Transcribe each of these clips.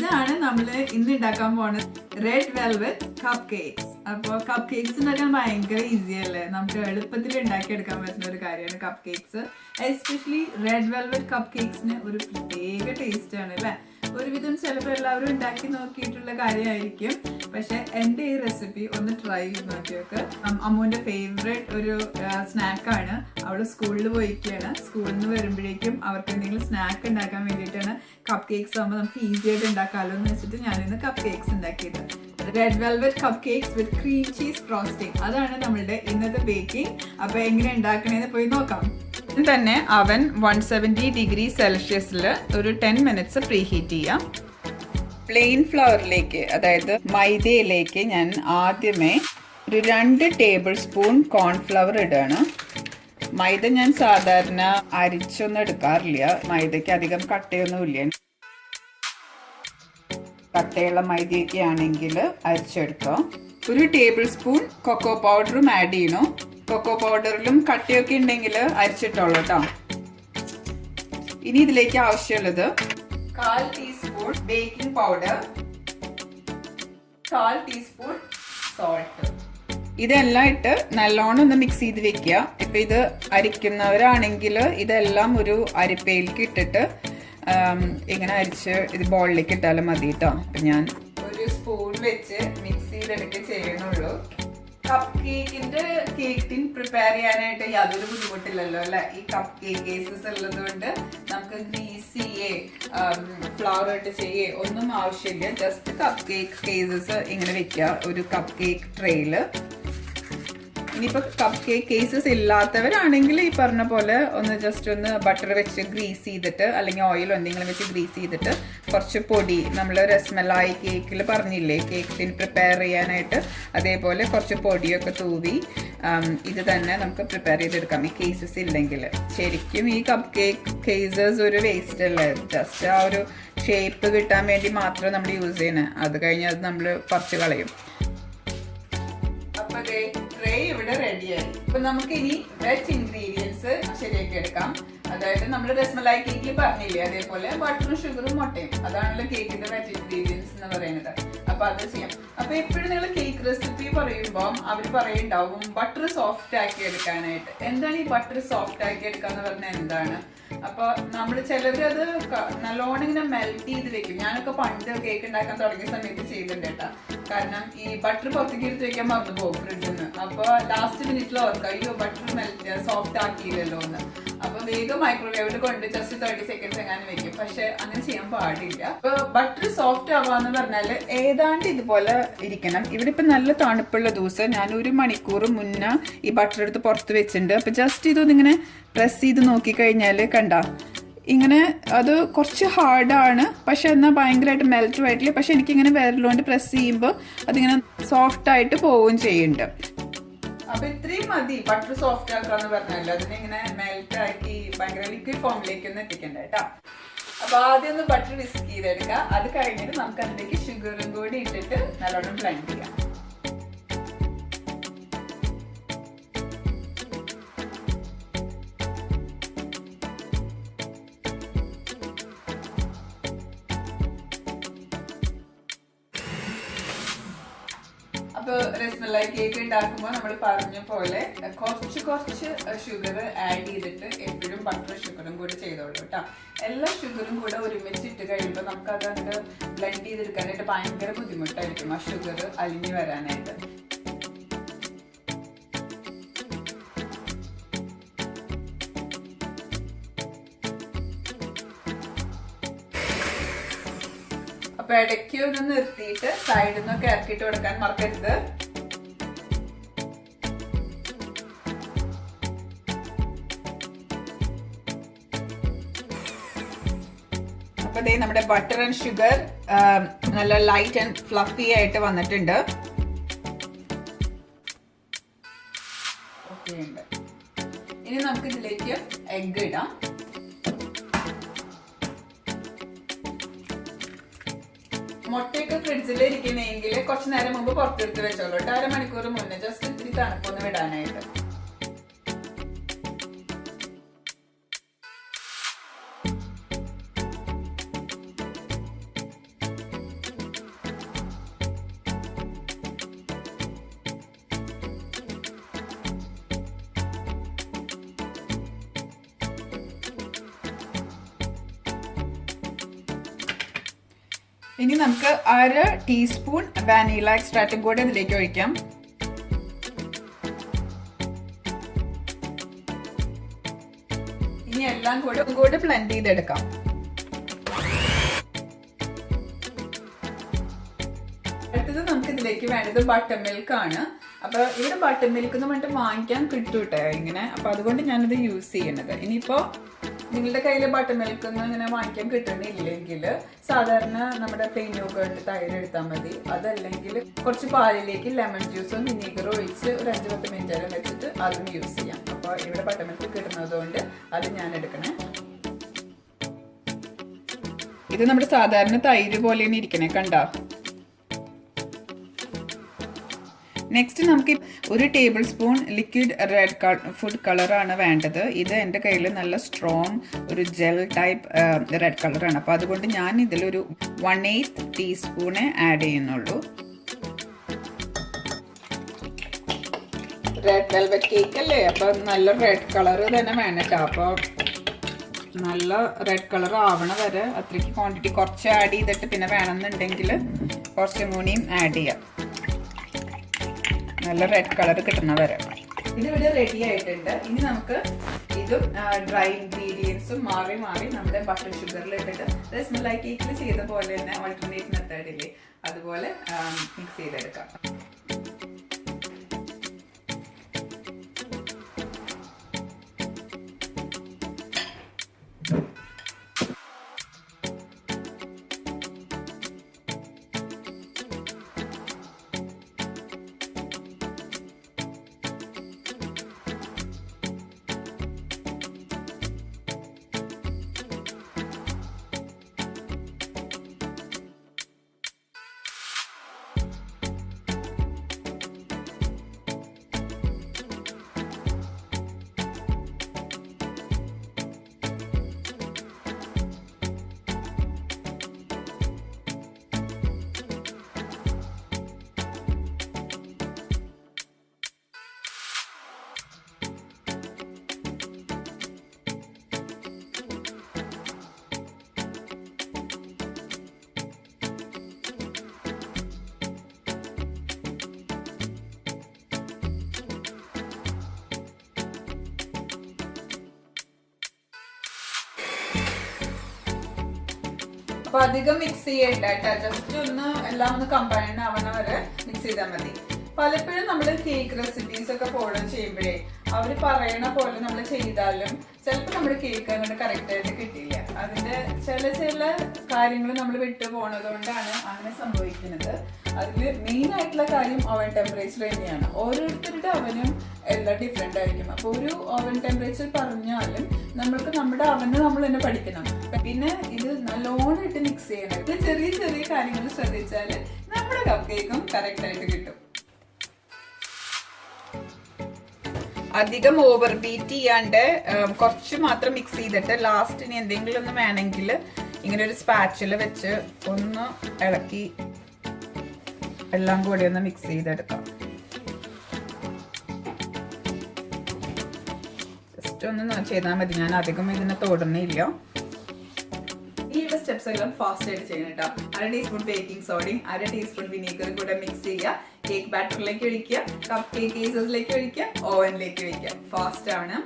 ഇതാണ് നമ്മൾ ഇന്ന് ഉണ്ടാക്കാൻ പോകുന്നത് റെഡ് വെൽവെറ്റ് കപ്പ് കേക്ക്സ്. അപ്പോൾ കപ്പ് കേക്ക്സ് ഉണ്ടാക്കാൻ ഭയങ്കര ഈസി അല്ലേ? നമുക്ക് എളുപ്പത്തിൽ ഉണ്ടാക്കിയെടുക്കാൻ പറ്റുന്ന ഒരു കാര്യമാണ് cupcakes. Especially red velvet കപ്പ് കേക്ക്സിന് ഒരു പ്രത്യേക ടേസ്റ്റ് ആണ് അല്ലേ? ഒരുവിധം ചിലപ്പോൾ എല്ലാവരും ഉണ്ടാക്കി നോക്കിയിട്ടുള്ള കാര്യമായിരിക്കും. പക്ഷെ എൻ്റെ ഈ റെസിപ്പി ഒന്ന് ട്രൈ ചെയ്ത് നോക്കിയൊക്കെ. അമ്മുവിൻ്റെ ഫേവറേറ്റ് ഒരു സ്നാക്കാണ്. അവൾ സ്കൂളിൽ പോയിരിക്കുകയാണ്. സ്കൂളിൽ നിന്ന് വരുമ്പോഴേക്കും അവർക്ക് എന്തെങ്കിലും സ്നാക്ക് ഉണ്ടാക്കാൻ വേണ്ടിയിട്ടാണ് കപ്പ് കേക്ക്സ് ആകുമ്പോൾ നമുക്ക് ഈസി ആയിട്ട് ഉണ്ടാക്കാമല്ലോ എന്ന് വെച്ചിട്ട് ഞാനിന്ന് കപ്പ് കേക്ക്സ് ഉണ്ടാക്കിയത്. റെഡ് വെൽവെറ്റ് കപ്പ് കേക്ക്സ് വിത്ത് ക്രീം ചീസ് ഫ്രോസ്റ്റിംഗ്, അതാണ് നമ്മളുടെ ഇന്നത്തെ ബേക്കിംഗ്. അപ്പോൾ എങ്ങനെ ഉണ്ടാക്കണേന്ന് പോയി നോക്കാം. തന്നെ അവൻ 170 ഡിഗ്രി സെൽഷ്യസിൽ ഒരു 10 മിനിറ്റ്സ് പ്രീഹീറ്റ് ചെയ്യാം. പ്ലെയിൻ ഫ്ലവറിലേക്ക്, അതായത് മൈദയിലേക്ക് ഞാൻ ആദ്യമേ ഒരു 2 ടേബിൾ സ്പൂൺ കോൺഫ്ലവർ ഇടുകയാണ്. മൈദ ഞാൻ സാധാരണ അരിച്ചൊന്നും എടുക്കാറില്ല. മൈദയ്ക്ക് അധികം കട്ടയൊന്നുമില്ല. കട്ടയുള്ള മൈദയൊക്കെ ആണെങ്കിൽ അരിച്ചെടുക്കാം. ഒരു ടേബിൾ സ്പൂൺ കൊക്കോ പൗഡറും ആഡ് ചെയ്യണം. കൊക്കോ പൗഡറിലും കട്ടയൊക്കെ ഉണ്ടെങ്കിൽ അരിച്ചിട്ടോളൂ കേട്ടോ. ഇനി ഇതിലേക്ക് ആവശ്യമുള്ളത് 1/4 teaspoon baking powder, 1/4 teaspoon salt. ഇതെല്ലാം ഇട്ട് നല്ലോണം ഒന്ന് മിക്സ് ചെയ്ത് വെക്കുക. ഇപ്പൊ ഇത് അരിക്കുന്നവരാണെങ്കിൽ ഇതെല്ലാം ഒരു അരിപ്പയിലേക്ക് ഇട്ടിട്ട് ഇങ്ങനെ അരിച്ച് ഇത് ബോളിലേക്ക് ഇട്ടാലും മതി കേട്ടോ. അപ്പൊ ഞാൻ ഒരു സ്പൂൺ വെച്ച് മിക്സ് ചെയ്തെടുക്കുക ചെയ്യണുള്ളൂ. കപ്പ് കേക്കിന്റെ കേക്ക് ടിൻ പ്രിപ്പയർ ചെയ്യാനായിട്ട് യാതൊരു ബുദ്ധിമുട്ടില്ലല്ലോ അല്ലെ? ഈ കപ്പ് കേക്ക് കേസസ് ഉള്ളത് കൊണ്ട് നമുക്ക് ഗ്രീസ് ചെയ്യേ ഫ്ലവർ ഇട്ട് ചെയ്യേ ഒന്നും ആവശ്യമില്ല. ജസ്റ്റ് കപ്പ് കേക്ക് കേസസ് ഇങ്ങനെ വെക്കുക ഒരു കപ്പ് കേക്ക് ട്രേയില്. ഇനിയിപ്പോ കപ്പ് കേക്ക് കേസസ് ഇല്ലാത്തവരാണെങ്കിൽ ഈ പറഞ്ഞ പോലെ ഒന്ന് ജസ്റ്റ് ഒന്ന് ബട്ടർ വെച്ച് ഗ്രീസ് ചെയ്തിട്ട്, അല്ലെങ്കിൽ ഓയിലോ എന്തെങ്കിലും വെച്ച് ഗ്രീസ് ചെയ്തിട്ട് കുറച്ച് പൊടി, നമ്മൾ രസ്മലായി കേക്കിൽ പറഞ്ഞില്ലേ കേക്ക് ടിൻ പ്രിപ്പയർ ചെയ്യാനായിട്ട്, അതേപോലെ കുറച്ച് പൊടിയൊക്കെ തൂവി ഇത് തന്നെ നമുക്ക് പ്രിപ്പയർ ചെയ്തെടുക്കാം. ഈ കേസസ് ഇല്ലെങ്കിൽ ശരിക്കും ഈ കപ്പ് കേക്ക് കേസസ് ഒരു വേസ്റ്റ് അല്ലേ? ജസ്റ്റ് ആ ഒരു ഷേപ്പ് കിട്ടാൻ വേണ്ടി മാത്രം നമ്മൾ യൂസ് ചെയ്യണേ. അത് കഴിഞ്ഞ് അത് നമ്മൾ പറിച്ച് കളയും. അപ്പൊ ട്രേ ഇവിടെ റെഡിയായി. ഇപ്പൊ നമുക്ക് ഇനി വെറ്റ് ഇൻഗ്രീഡിയൻസ് ശരിയാക്കി എടുക്കാം. അതായത് നമ്മൾ രസ്മലായി കേക്കിൽ പറഞ്ഞില്ലേ, അതേപോലെ ബട്ടറും ഷുഗറും മുട്ടയും, അതാണല്ലോ കേക്കിന്റെ വെറ്റ് ഇൻഗ്രീഡിയൻസ് എന്ന് പറയുന്നത്. അപ്പൊ അത് ചെയ്യാം. അപ്പൊ എപ്പോഴും നിങ്ങൾ കേക്ക് റെസിപ്പി പറയുമ്പോൾ അവർ പറയുണ്ടാവും ബട്ടർ സോഫ്റ്റ് ആക്കി എടുക്കാനായിട്ട്. എന്താണ് ഈ ബട്ടർ സോഫ്റ്റ് ആക്കി എടുക്കാന്ന് പറഞ്ഞാൽ എന്താണ്? അപ്പൊ നമ്മൾ ചിലരത് നല്ലോണം ഇങ്ങനെ മെൽറ്റ് ചെയ്ത് വെക്കും. ഞാനൊക്കെ പണ്ട് കേക്ക് ഉണ്ടാക്കാൻ തുടങ്ങിയ സമയത്ത് ചെയ്തിട്ടുണ്ട് കേട്ടാ. കാരണം ഈ ബട്ടർ പുറത്തേക്ക് എടുത്ത് വെക്കാൻ മറന്നു പോകും ഫ്രിഡ്ജിൽ നിന്ന്. അപ്പൊ ലാസ്റ്റ് മിനിറ്റിൽ ഓർക്കുക, അയ്യോ ബട്ടർ മെൽറ്റ് സോഫ്റ്റ് ആക്കിയില്ലല്ലോ എന്ന്. അപ്പൊ വേഗം മൈക്രോവേവിൽ കൊണ്ട് ജസ്റ്റ് 30 സെക്കൻഡ്സ് എങ്ങാനും വെക്കും. പക്ഷെ അങ്ങനെ ചെയ്യാൻ പാടില്ല. അപ്പൊ ബട്ടർ സോഫ്റ്റ് ആവാന്ന് പറഞ്ഞാല് ഏതാണ്ട് ഇതുപോലെ ഇരിക്കണം. ഇവിടെ ഇപ്പൊ നല്ല തണുപ്പുള്ള ദിവസം ഞാൻ 1 മണിക്കൂർ മുന്നേ ഈ ബട്ടർ എടുത്ത് പുറത്ത് വെച്ചിട്ടുണ്ട്. അപ്പൊ ജസ്റ്റ് ഇതൊന്നിങ്ങനെ പ്രസ് ചെയ്ത് നോക്കിക്കഴിഞ്ഞാല് കണ്ട ഇങ്ങനെ അത് കുറച്ച് ഹാർഡാണ്, പക്ഷെ എന്നാൽ ഭയങ്കരമായിട്ട് മെൽറ്റും ആയിട്ടില്ല. പക്ഷെ എനിക്കിങ്ങനെ വിരലുകൊണ്ട് പ്രസ് ചെയ്യുമ്പോൾ അതിങ്ങനെ സോഫ്റ്റ് ആയിട്ട് പോവുകയും ചെയ്യുന്നുണ്ട്. അപ്പൊ ഇത്രയും മതി ബട്ടർ സോഫ്റ്റ് ആക്കാന്ന് പറഞ്ഞല്ലോ. അതിനെ ഇങ്ങനെ മെൽറ്റ് ആക്കി ഭയങ്കര ലിക്വിഡ് ഫോമിലേക്ക് ഒന്ന് എത്തിക്കണ്ട കേട്ടോ. അപ്പൊ ആദ്യം ഒന്ന് ബട്ടർ വിസ്ക് ചെയ്തെടുക്കുക. അത് കഴിഞ്ഞിട്ട് നമുക്ക് അതിലേക്ക് ഷുഗറും കൂടി ഇട്ടിട്ട് നല്ലോണം ബ്ലെൻഡ് ചെയ്യാം. അപ്പൊ രസ്മലായി കേക്ക് ഉണ്ടാക്കുമ്പോൾ നമ്മൾ പറഞ്ഞ പോലെ കുറച്ച് ഷുഗർ ആഡ് ചെയ്തിട്ട് എപ്പോഴും ബട്ടർ ഷുഗറും കൂടി ചെയ്തോളൂ കേട്ടോ. എല്ലാ ഷുഗറും കൂടെ ഒരുമിച്ച് ഇട്ട് കഴിയുമ്പോൾ നമുക്ക് അതങ്ങോട്ട് ബ്ലെൻഡ് ചെയ്തെടുക്കാനായിട്ട് ഭയങ്കര ബുദ്ധിമുട്ടായിരിക്കും, ആ ഷുഗർ അലിഞ്ഞു വരാനായിട്ട്. അപ്പൊ ഇടയ്ക്ക് ഒന്ന് നിർത്തിയിട്ട് സൈഡിൽ നിന്നൊക്കെ ഇറക്കിയിട്ട് കൊടുക്കാൻ മറക്കരുത്. അപ്പൊ ദേ നമ്മുടെ ബട്ടർ ആൻഡ് ഷുഗർ നല്ല ലൈറ്റ് ആൻഡ് ഫ്ലഫി ആയിട്ട് വന്നിട്ടുണ്ട്. ഇനി നമുക്ക് ഇതിലേക്ക് എഗ് ഇടാം. മുട്ടയൊക്കെ ഫ്രിഡ്ജിൽ ഇരിക്കണമെങ്കിൽ കുറച്ച് നേരം മുമ്പ് പുറത്തെടുത്ത് വെച്ചോളൂ. 1/2 മണിക്കൂർ മുന്നേ ജസ്റ്റ് ഇത്തിരി തണുപ്പൊന്ന് വിടാനായിട്ട്. ഇനി നമുക്ക് 1/2 ടീസ്പൂൺ വാനില എക്സ്ട്രാക്റ്റും കൂടെ ഇതിലേക്ക് ഒഴിക്കാം. ഇനി എല്ലാം കൂടെ ബ്ലെൻഡ് ചെയ്തെടുക്കാം. അടുത്തത് നമുക്ക് ഇതിലേക്ക് വേണ്ടത് ബട്ടർ മിൽക്ക് ആണ്. അപ്പൊ ഇവിടെ ബട്ടർ മിൽക്ക് എന്ന് പറഞ്ഞിട്ട് വാങ്ങിക്കാൻ കിട്ടൂട്ടെ ഇങ്ങനെ. അപ്പൊ അതുകൊണ്ട് ഞാനിത് യൂസ് ചെയ്യണത്. ഇനിയിപ്പോ നിങ്ങളുടെ കയ്യിൽ ബട്ടർ മിൽക്ക് ഒന്നും ഇങ്ങനെ വാങ്ങിക്കാൻ കിട്ടണില്ലെങ്കിൽ സാധാരണ നമ്മുടെ പ്ലെയിൻ യോഗർട്ട് തൈര് എടുത്താൽ മതി. അതല്ലെങ്കിൽ കുറച്ച് പാലിലേക്ക് ലെമൺ ജ്യൂസും വിനീഗറും ഒഴിച്ച് ഒരു 5-10 മിനിറ്റ് നേരം വെച്ചിട്ട് അതും യൂസ് ചെയ്യാം. അപ്പോൾ ഇവിടെ ബട്ടർ മിൽക്ക് കിട്ടുന്നത് കൊണ്ട് അത് ഞാൻ എടുക്കണേ. ഇത് നമ്മുടെ സാധാരണ തൈര് പോലെയാണ് ഇരിക്കണേ, കണ്ടോ? നെക്സ്റ്റ് നമുക്ക് 1 table spoon liquid red food കളറാണ് വേണ്ടത്. ഇത് എൻ്റെ കയ്യിൽ നല്ല സ്ട്രോങ് ഒരു ജെൽ ടൈപ്പ് റെഡ് കളറാണ്. അപ്പോൾ അതുകൊണ്ട് ഞാൻ ഇതിലൊരു 1/8 ടീസ്പൂണേ ആഡ് ചെയ്യുന്നുള്ളൂ. റെഡ് വെൽവെറ്റ് കേക്ക് അല്ലേ, അപ്പോൾ നല്ല റെഡ് കളർ തന്നെ വേണം കേട്ടോ. അപ്പോൾ നല്ല റെഡ് കളർ ആവണ വരെ അത്രയ്ക്ക് ക്വാണ്ടിറ്റി കുറച്ച് ആഡ് ചെയ്തിട്ട് പിന്നെ വേണമെന്നുണ്ടെങ്കിൽ കുറച്ചും കൂടിയും ആഡ് ചെയ്യാം, നല്ല റെഡ് കളർ കിട്ടുന്ന വരെ. ഇതിവിടെ റെഡി ആയിട്ടുണ്ട്. ഇനി നമുക്ക് ഇതും ഡ്രൈ ഇൻഗ്രീഡിയൻസും മാറി നമ്മുടെ ബട്ടർ ഷുഗറിൽ ഇട്ടിട്ട് രസ്മലായി കേക്കിൽ ചെയ്ത പോലെ തന്നെ ഓൾട്ടർനേറ്റ് മെത്തേഡില്ലേ അതുപോലെ മിക്സ് ചെയ്തെടുക്കാം. അപ്പൊ അധികം മിക്സ് ചെയ്യണ്ട കേട്ടോ, ജസ്റ്റ് ഒന്ന് എല്ലാം ഒന്ന് കമ്പൈൻ ആവണ വരെ മിക്സ് ചെയ്താൽ മതി. പലപ്പോഴും നമ്മൾ കേക്ക് റെസിപ്പീസ് ഒക്കെ ഫോളോ ചെയ്യുമ്പോഴേ അവർ പറയണ പോലെ നമ്മൾ ചെയ്താലും ചിലപ്പോൾ നമ്മുടെ കേക്ക് അങ്ങോട്ട് കറക്റ്റ് ആയിട്ട് കിട്ടില്ല. അതിന്റെ ചില കാര്യങ്ങൾ നമ്മൾ വിട്ടു പോണത് കൊണ്ടാണ് അങ്ങനെ സംഭവിക്കുന്നത്. അതിൽ മെയിൻ ആയിട്ടുള്ള കാര്യം ഓവൻ ടെമ്പറേച്ചർ തന്നെയാണ്. ഓരോരുത്തരുടെ അവനും എല്ലാം ഡിഫറെന്റ് ആയിരിക്കും. അപ്പോൾ ഒരു ഓവൻ ടെമ്പറേച്ചർ പറഞ്ഞാലും നമ്മൾക്ക് നമ്മുടെ അവന് നമ്മൾ തന്നെ പഠിക്കണം. പിന്നെ ഇത് നല്ലോണം ഇട്ട് മിക്സ് ചെയ്യണം. ഇത് ചെറിയ കാര്യങ്ങൾ ശ്രദ്ധിച്ചാൽ നമ്മുടെ കപ്പ് കേക്കും കറക്റ്റ് ആയിട്ട് കിട്ടും. അധികം ഓവർ ബീറ്റ് ചെയ്യാണ്ട് കുറച്ച് മാത്രം മിക്സ് ചെയ്തിട്ട് ലാസ്റ്റ് ഇനി എന്തെങ്കിലും ഒന്ന് വേണമെങ്കിൽ ഇങ്ങനെ ഒരു സ്പാച്ചിൽ വെച്ച് ഒന്ന് ഇളക്കി എല്ലാം കൂടി ഒന്ന് മിക്സ് ചെയ്തെടുക്കാം. ജസ്റ്റ് ഒന്ന് ചെയ്താൽ മതി, ഞാൻ അധികം ഇതിനെ തൊടുന്നില്ല. ഈ സ്റ്റെപ്സ് എല്ലാം ഫാസ്റ്റ് ആയിട്ട് ചെയ്യണം കേട്ടോ. 1/2 ടീസ്പൂൺ ബേക്കിംഗ് സോഡയും 1/2 ടീസ്പൂൺ വിനീഗറും കൂടെ മിക്സ് ചെയ്യുക. കേക്ക് ബാറ്ററിലേക്ക് ഒഴിക്കുക, കപ്പ് കേക്ക് കേസസിലേക്ക് ഒഴിക്കുക, ഓവനിലേക്ക് ഒഴിക്കുക. ഫാസ്റ്റ് ആണ്.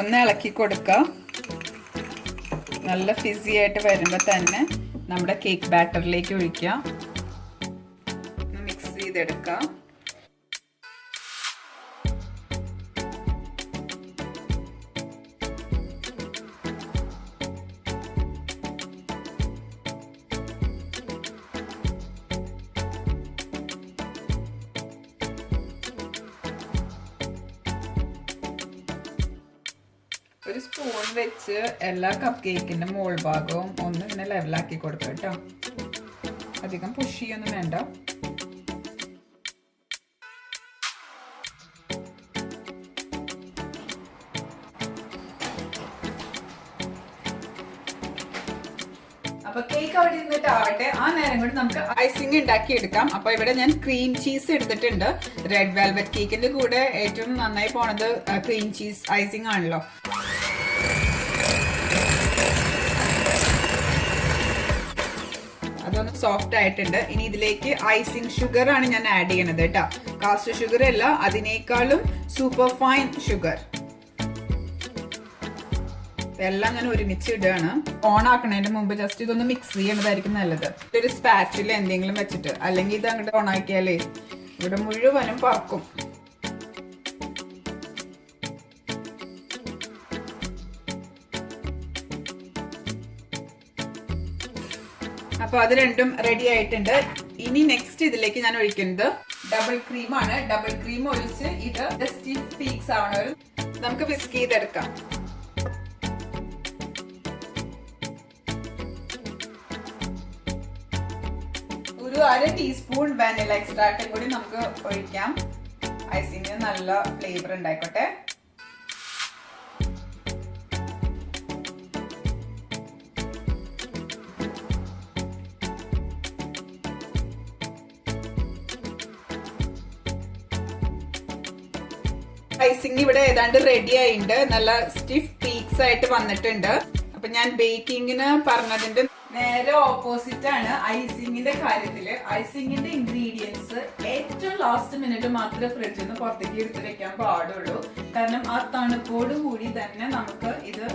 ഒന്ന് ഇളക്കി കൊടുക്കുക. നല്ല ഫിസി ആയിട്ട് വരുമ്പോൾ തന്നെ നമ്മുടെ കേക്ക് ബാറ്ററിലേക്ക് ഒഴിക്കുക. മിക്സ് ചെയ്തെടുക്കുക. ഒരു സ്പൂൺ വെച്ച് എല്ലാ കപ്പ് കേക്കിന്റെ മോൾ ഭാഗവും ഒന്ന് ഇങ്ങനെ ലെവലാക്കി കൊടുക്കുക കേട്ടോ. അധികം പുഷ് ചെയ്യൊന്നും വേണ്ട. അപ്പൊ കേക്ക് അവിടെ ഇരുന്നിട്ട് ആവട്ടെ. ആ നേരം കൊണ്ട് നമുക്ക് ഐസിങ് ഉണ്ടാക്കി എടുക്കാം. അപ്പൊ ഇവിടെ ഞാൻ ക്രീം ചീസ് എടുത്തിട്ടുണ്ട്. റെഡ് വെൽവെറ്റ് കേക്കിന്റെ കൂടെ ഏറ്റവും നന്നായി പോണത് ക്രീം ചീസ് ഐസിങ് ആണല്ലോ. അതൊന്ന് സോഫ്റ്റ് ആയിട്ടുണ്ട്. ഇനി ഇതിലേക്ക് ഐസിങ് ഷുഗർ ആണ് ഞാൻ ആഡ് ചെയ്യണത് കേട്ടോ. കാസ്റ്റ് ഷുഗർ അല്ല, അതിനേക്കാളും സൂപ്പർ ഫൈൻ ഷുഗർ. എല്ലാം ഞാൻ ഒരുമിച്ച് ഇടുകയാണ്. ഓൺ ആക്കണതിന്റെ മുമ്പ് ജസ്റ്റ് ഇതൊന്ന് മിക്സ് ചെയ്യണതായിരിക്കും നല്ലത്. ഒരു സ്പാച്ചിൽ എന്തെങ്കിലും വെച്ചിട്ട്, അല്ലെങ്കിൽ ഇത് അങ്ങോട്ട് ഓൺ ആക്കിയാലേ ഇവിടെ മുഴുവനും പറക്കും. അപ്പൊ അത് രണ്ടും റെഡി ആയിട്ടുണ്ട്. ഇനി നെക്സ്റ്റ് ഇതിലേക്ക് ഞാൻ ഒഴിക്കുന്നത് ഡബിൾ ക്രീം ആണ്. ഡബിൾ ക്രീം ഒഴിച്ച് ഇത് ജസ്റ്റ് പീക്സ് ആവണ നമുക്ക് വിസ്ക് ചെയ്തെടുക്കാം. ഒരു 1/2 ടീസ്പൂൺ വാനില എക്സ്ട്രാക്റ്റും കൂടി നമുക്ക് ഒഴിക്കാം. ഐസിങ്ങിന് നല്ല ഫ്ലേവർ ഉണ്ടായിക്കോട്ടെ. ഐസിങ് ഇവിടെ ഏതാണ്ട് റെഡി ആയിട്ടുണ്ട്. നല്ല സ്റ്റിഫ് പീക്സ് ആയിട്ട് വന്നിട്ടുണ്ട്. അപ്പൊ ഞാൻ ബേക്കിങ്ങിന് പറഞ്ഞതിന്റെ നേരെ ഓപ്പോസിറ്റ് ആണ് ഐസിങ്ങിന്റെ കാര്യത്തില്. ഐസിങ്ങിന്റെ ഇൻഗ്രീഡിയൻസ് ഏറ്റവും ലാസ്റ്റ് മിനിറ്റ് മാത്രമേ ഫ്രിഡ്ജിൽ നിന്ന് പുറത്തേക്ക് എടുത്ത് വെക്കാൻ പാടുള്ളൂ. കാരണം ആ തണുപ്പോട് കൂടി തന്നെ നമുക്ക് ഇത്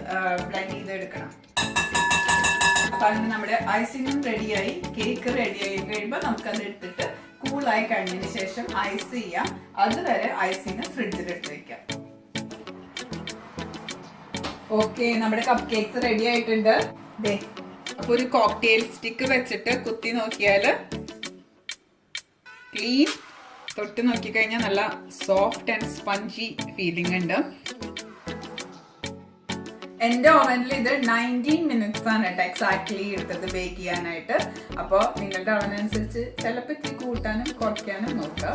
ബ്ലെൻഡ് ചെയ്തെടുക്കണം. അപ്പൊ അതിന് നമ്മുടെ ഐസിങ്ങും റെഡിയായി, കേക്ക് റെഡിയായി കഴിയുമ്പോൾ നമുക്കത് എടുത്തിട്ട് കൂളായി കഴിഞ്ഞതിന് ശേഷം ഐസ് ചെയ്യാം. അതുവരെ ഐസിങ് ഫ്രിഡ്ജിൽ എടുത്ത് വെക്കാം. ഓക്കെ, നമ്മുടെ കപ്പ് കേക്ക്സ് റെഡി ആയിട്ടുണ്ട്. അപ്പൊ ഒരു കോക്ടെയിൽ സ്റ്റിക്ക് വെച്ചിട്ട് കുത്തി നോക്കിയാല് ക്ലീൻ, തൊട്ട് നോക്കിക്കഴിഞ്ഞാൽ നല്ല സോഫ്റ്റ് ആൻഡ് സ്പഞ്ചി ഫീലിംഗ് ഉണ്ട്. എന്റെ ഓവനിൽ ഇത് 19 മിനിറ്റ്സ് ആണ് കേട്ടോ എക്സാക്ട്ലി എടുത്തത് ബേക്ക് ചെയ്യാനായിട്ട്. അപ്പോൾ നിങ്ങളുടെ ഓവനനുസരിച്ച് ചിലപ്പോൾ ഇത്തിരി കൂട്ടാനും കുറയ്ക്കാനും നോക്കുക.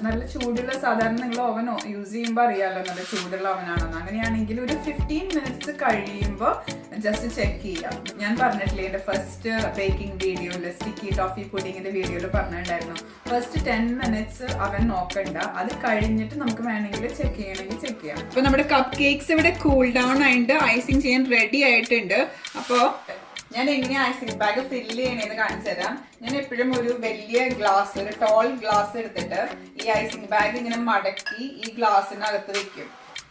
നല്ല ചൂടുള്ള, സാധാരണ നിങ്ങൾ ഓവൻ യൂസ് ചെയ്യുമ്പോൾ അറിയാമല്ലോ നല്ല ചൂടുള്ള ഓവനാണെന്ന്. അങ്ങനെയാണെങ്കിൽ ഒരു 15 മിനിറ്റ്സ് കഴിയുമ്പോൾ ജസ്റ്റ് ചെക്ക് ചെയ്യാം. ഞാൻ പറഞ്ഞിട്ടില്ലേ എന്റെ ഫസ്റ്റ് ബേക്കിംഗ് വീഡിയോയിൽ, സ്റ്റിക്കി ടോഫി പുഡിങ്ങിന്റെ വീഡിയോയിൽ പറഞ്ഞിട്ടുണ്ടായിരുന്നു, ഫസ്റ്റ് 10 മിനിറ്റ്സ് അവൻ നോക്കണ്ട, അത് കഴിഞ്ഞിട്ട് നമുക്ക് വേണമെങ്കിൽ ചെക്ക് ചെയ്യണമെങ്കിൽ ചെക്ക് ചെയ്യാം. അപ്പൊ നമ്മുടെ കപ്പ് കേക്ക്സ് ഇവിടെ കൂൾ ഡൗൺ ആയിട്ട് ഐസിങ് ചെയ്യാൻ റെഡി ആയിട്ടുണ്ട്. അപ്പോ ഞാൻ എങ്ങനെയാ ഐസിങ് ബാഗ് ഫില്ല് ചെയ്യണേന്ന് കാണിച്ചു തരാം. ഞാൻ എപ്പോഴും ഒരു വലിയ ഗ്ലാസ്, ഒരു ടോൾ ഗ്ലാസ് എടുത്തിട്ട് ഈ ഐസിങ് ബാഗ് ഇങ്ങനെ മടക്കി ഈ ഗ്ലാസിനകത്ത് വെക്കും.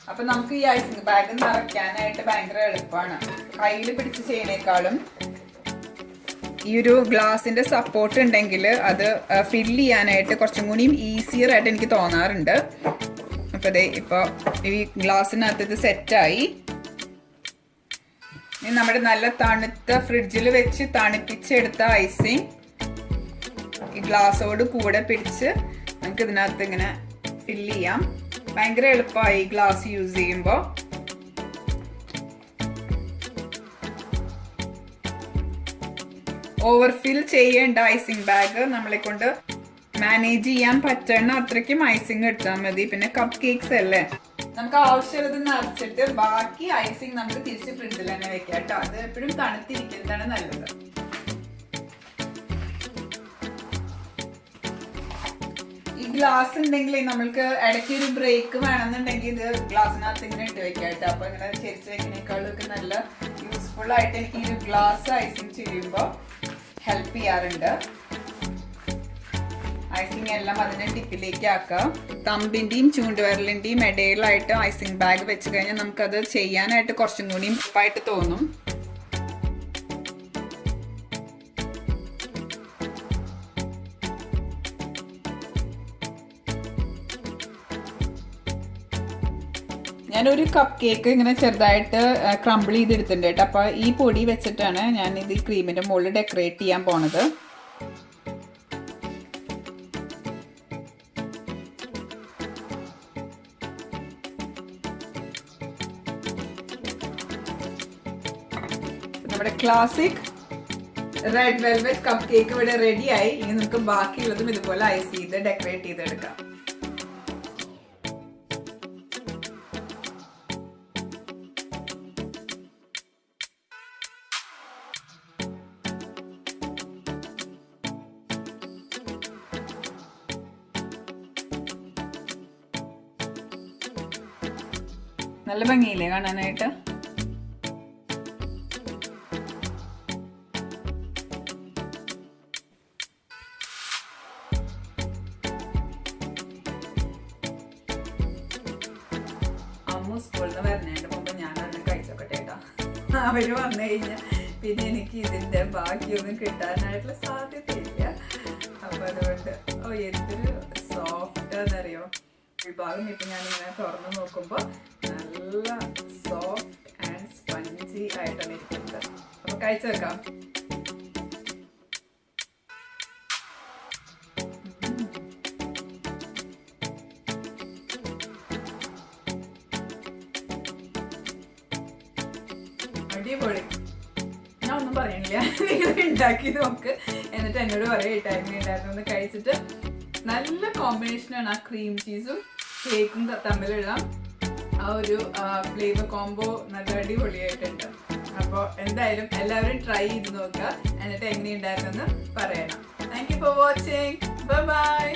അപ്പൊ നമുക്ക് ഈ ഐസിങ് ബാഗ് നിറയ്ക്കാനായിട്ട് ഭയങ്കര എളുപ്പമാണ്. കയ്യിൽ പിടിച്ച് ചെയ്യണേക്കാളും ഈ ഒരു ഗ്ലാസിന്റെ സപ്പോർട്ട് ഉണ്ടെങ്കിൽ അത് ഫില്ല് ചെയ്യാനായിട്ട് കുറച്ചും കൂടിയും ഈസിയർ ആയിട്ട് എനിക്ക് തോന്നാറുണ്ട്. അപ്പൊ അതെ, ഇപ്പൊ ഈ ഗ്ലാസിനകത്ത് ഇത് സെറ്റായി. ഇനി നമ്മുടെ നല്ല തണുത്ത ഫ്രിഡ്ജിൽ വെച്ച് തണുപ്പിച്ചെടുത്ത ഐസിങ് ഈ ഗ്ലാസോട് കൂടെ പിടിച്ച് നമുക്ക് ഇതിനകത്ത് ഇങ്ങനെ ഫില്ല് ചെയ്യാം. ഭയങ്കര എളുപ്പമായി ഗ്ലാസ് യൂസ് ചെയ്യുമ്പോൾ. ഓവർഫിൽ ചെയ്യേണ്ട ഐസിങ് ബാഗ് നമ്മളെ കൊണ്ട് മാനേജ് ചെയ്യാൻ പറ്റണ അത്രയ്ക്കും ഐസിങ് എടുത്താൽ മതി. പിന്നെ കപ്പ് കേക്ക്സ് അല്ലേ, നമുക്ക് ആവശ്യമുള്ളത് നിറച്ചിട്ട് ബാക്കി ഐസിങ് നമുക്ക് തിരിച്ച് ഫ്രിഡ്ജിൽ തന്നെ വെക്കാം കേട്ടോ. അത് എപ്പോഴും തണുത്തിരിക്കുന്നതാണ് നല്ലത്. ഈ ഗ്ലാസ് ഉണ്ടെങ്കിൽ നമ്മൾക്ക് ഇടയ്ക്ക് ഒരു ബ്രേക്ക് വേണമെന്നുണ്ടെങ്കിൽ ഇത് ഗ്ലാസിനകത്ത് ഇങ്ങനെ ഇട്ട് വെക്കാം കേട്ടോ. അപ്പൊ ഇങ്ങനെ ചെരിച്ച് വെക്കുന്നേക്കാളും ഒക്കെ നല്ല യൂസ്ഫുൾ ആയിട്ട് എനിക്ക് ഈ ഗ്ലാസ് ഐസിങ് ചെയ്യുമ്പോൾ ഹെൽപ്പ് ചെയ്യാറുണ്ട്. ഐസിങ് എല്ലാം അതിന്റെ ടിപ്പിലേക്ക് ആക്കാം. തമ്പിന്റെയും ചൂണ്ടുവിരലിന്റെയും ഇടയിലായിട്ട് ഐസിങ് ബാഗ് വെച്ച് കഴിഞ്ഞാൽ നമുക്കത് ചെയ്യാനായിട്ട് കുറച്ചും കൂടി എളുപ്പമായിട്ട് തോന്നും. ഞാനൊരു കപ്പ് കേക്ക് ഇങ്ങനെ ചെറുതായിട്ട് ക്രംബിൾ ചെയ്തെടുത്തിട്ടുണ്ട് കേട്ടോ. അപ്പൊ ഈ പൊടി വെച്ചിട്ടാണ് ഞാൻ ഇത് ഈ ക്രീമിന്റെ മുകളിൽ ഡെക്കറേറ്റ് ചെയ്യാൻ പോണത്. നമ്മുടെ classic red velvet cup cake ഇവിടെ റെഡിയായി. ഇനി നമുക്ക് ബാക്കിയുള്ളതും ഇതുപോലെ ഐസ് ചെയ്ത് ഡെക്കറേറ്റ് ചെയ്തെടുക്കാം. നല്ല ഭംഗിയില്ലേ കാണാനായിട്ട്? സ്കൂളിൽ നിന്ന് വരുന്നതിന്റെ മുമ്പ് ഞാൻ തന്നെ കഴിച്ചോക്കട്ടെ കേട്ടോ. അവര് വന്നു കഴിഞ്ഞാൽ പിന്നെ എനിക്ക് ഇതിന്റെ ബാക്കിയൊന്നും കിട്ടാനായിട്ടുള്ള സാധ്യതയില്ല. അപ്പൊ അതുകൊണ്ട് എന്തൊരു സോഫ്റ്റാന്നറിയോ ഈ ഭാഗം. ഇപ്പൊ ഞാൻ ഇങ്ങനെ തുറന്നു നോക്കുമ്പോ നല്ല സോഫ്റ്റ് ആൻഡ് സ്പഞ്ചി ആയിട്ടാണ് ഇരിക്കുന്നത്. അപ്പൊ കഴിച്ചു വെക്കാം. അടിപൊളി. ഞാൻ ഒന്നും പറയണില്ല, നിങ്ങൾ ഉണ്ടാക്കി നോക്ക്. എന്നിട്ട് എന്നോട് പറയാം ഈ ടൈമിൽ ഉണ്ടായിരുന്നു കഴിച്ചിട്ട്. നല്ല കോമ്പിനേഷനാണ് ആ ക്രീം ചീസും കേക്കും തമ്മിലുള്ള ആ ഒരു ഫ്ലേവർ കോംബോ. നല്ല അടിപൊളിയായിട്ടുണ്ട്. അപ്പോൾ എന്തായാലും എല്ലാവരും ട്രൈ ചെയ്ത് നോക്കുക. എന്നിട്ട് എങ്ങനെയുണ്ടായിരുന്നെന്ന് പറയണം. Thank you for watching. Bye bye.